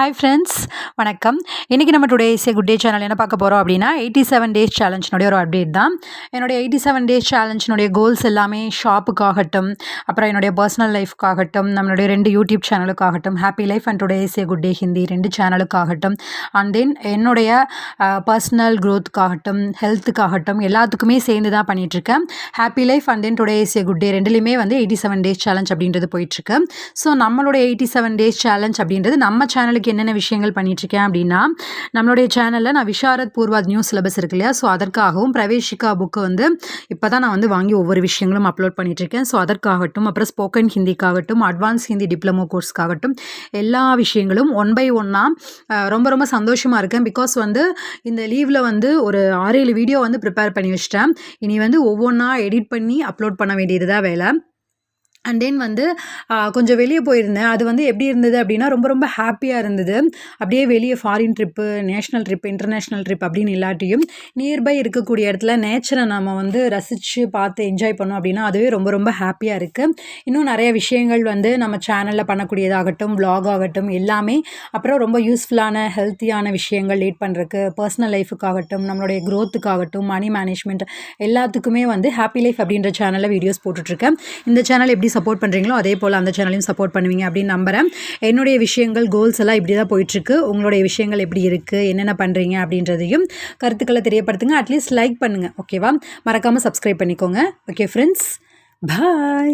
Hi friends, வணக்கம். இன்றைக்கி நம்ம today is a good day channel என்ன பார்க்க போகிறோம் அப்படின்னா 87 டேஸ் சேலஞ்சினுடைய ஒரு அப்டேட் தான். என்னுடைய 87 டேஸ் சேலஞ்சினுடைய கோல்ஸ் எல்லாமே ஷாப்புக்காகட்டும், அப்புறம் என்னுடைய பர்சனல் லைஃப்க்காகட்டும், நம்மளுடைய 2 யூடியூப் சேனலுக்காகட்டும், happy life and today is a good day Hindi 2 சேனலுக்காகட்டும், அண்ட் தென் என்னுடைய பர்சனல் க்ரோத்துக்காகட்டும், ஹெல்த்துக்காகட்டும் எல்லாத்துக்குமே சேர்ந்து தான் பண்ணிகிட்ருக்கேன். Happy life and then today is a good day ரெண்டுலேயுமே வந்து 87 டேஸ் சேலஞ்ச் அப்படின்றது போயிட்டுருக்கு. ஸோ நம்மளுடைய 87 டேஸ் சேலஞ்ச் அப்படின்றது நம்ம சேனலுக்கு என்னென்ன விஷயங்கள் பண்ணிகிட்ருக்கேன் அப்படின்னா, நம்மளுடைய சேனலில் நான் விஷாரத் பூர்வாத் நியூ சிலபஸ் இருக்கு இல்லையா, ஸோ அதற்காகவும் பிரவேஷிகா புக்கு வந்து இப்போ தான் நான் வந்து வாங்கி ஒவ்வொரு விஷயங்களும் அப்லோட் பண்ணிகிட்ருக்கேன். ஸோ அதற்காகட்டும், அப்புறம் ஸ்போக்கன் ஹிந்திக்காகட்டும், அட்வான்ஸ் ஹிந்தி டிப்ளமோ கோர்ஸ்க்காகட்டும் எல்லா விஷயங்களும் ஒன் பை ஒன்னாக ரொம்ப ரொம்ப சந்தோஷமாக இருக்கேன். பிகாஸ் வந்து இந்த லீவில் வந்து ஒரு 6-7 வீடியோ வந்து ப்ரிப்பேர் பண்ணி வச்சிட்டேன். இனி வந்து ஒவ்வொன்றா எடிட் பண்ணி அப்லோட் பண்ண வேண்டியது தான் வேலை. அண்ட் தென் வந்து கொஞ்சம் வெளியே போயிருந்தேன். அது வந்து எப்படி இருந்தது அப்படின்னா, ரொம்ப ரொம்ப ஹாப்பியாக இருந்தது. அப்படியே வெளியே foreign trip, national trip, international trip அப்படின்னு இல்லாட்டியும் நியர்பை இருக்கக்கூடிய இடத்துல நேச்சரை நம்ம வந்து ரசித்து பார்த்து என்ஜாய் பண்ணோம் அப்படின்னா அதுவே ரொம்ப ரொம்ப ஹாப்பியாக இருக்குது. இன்னும் நிறைய விஷயங்கள் வந்து நம்ம சேனலில் பண்ணக்கூடியதாகட்டும், வ்ளாக் ஆகட்டும் எல்லாமே, அப்புறம் ரொம்ப யூஸ்ஃபுல்லான ஹெல்த்தியான விஷயங்கள் லீட் பண்ணுறதுக்கு, பர்சனல் லைஃபுக்காகட்டும், நம்மளுடைய க்ரோத்துக்காகட்டும், மணி மேனேஜ்மெண்ட் எல்லாத்துக்குமே வந்து ஹாப்பி லைஃப் அப்படின்ற சேனலில் வீடியோஸ் போட்டுட்ருக்கேன். இந்த சேனல் எப்படி சப்போர்ட் பண்ணுறீங்களோ அதே போல் அந்த சேனலையும் சப்போர்ட் பண்ணுவீங்க அப்படின்னு நம்புகிறேன். என்னுடைய விஷயங்கள், கோல்ஸ் எல்லாம் இப்படி தான் போயிட்டுருக்கு. உங்களுடைய விஷயங்கள் எப்படி இருக்குது, என்னென்ன பண்ணுறீங்க அப்படின்றதையும் கருத்துக்களை தெரியப்படுத்துங்க. அட்லீஸ்ட் லைக் பண்ணுங்கள், ஓகேவா? மறக்காமல் சப்ஸ்கிரைப் பண்ணிக்கோங்க. ஓகே ஃப்ரெண்ட்ஸ், பாய்.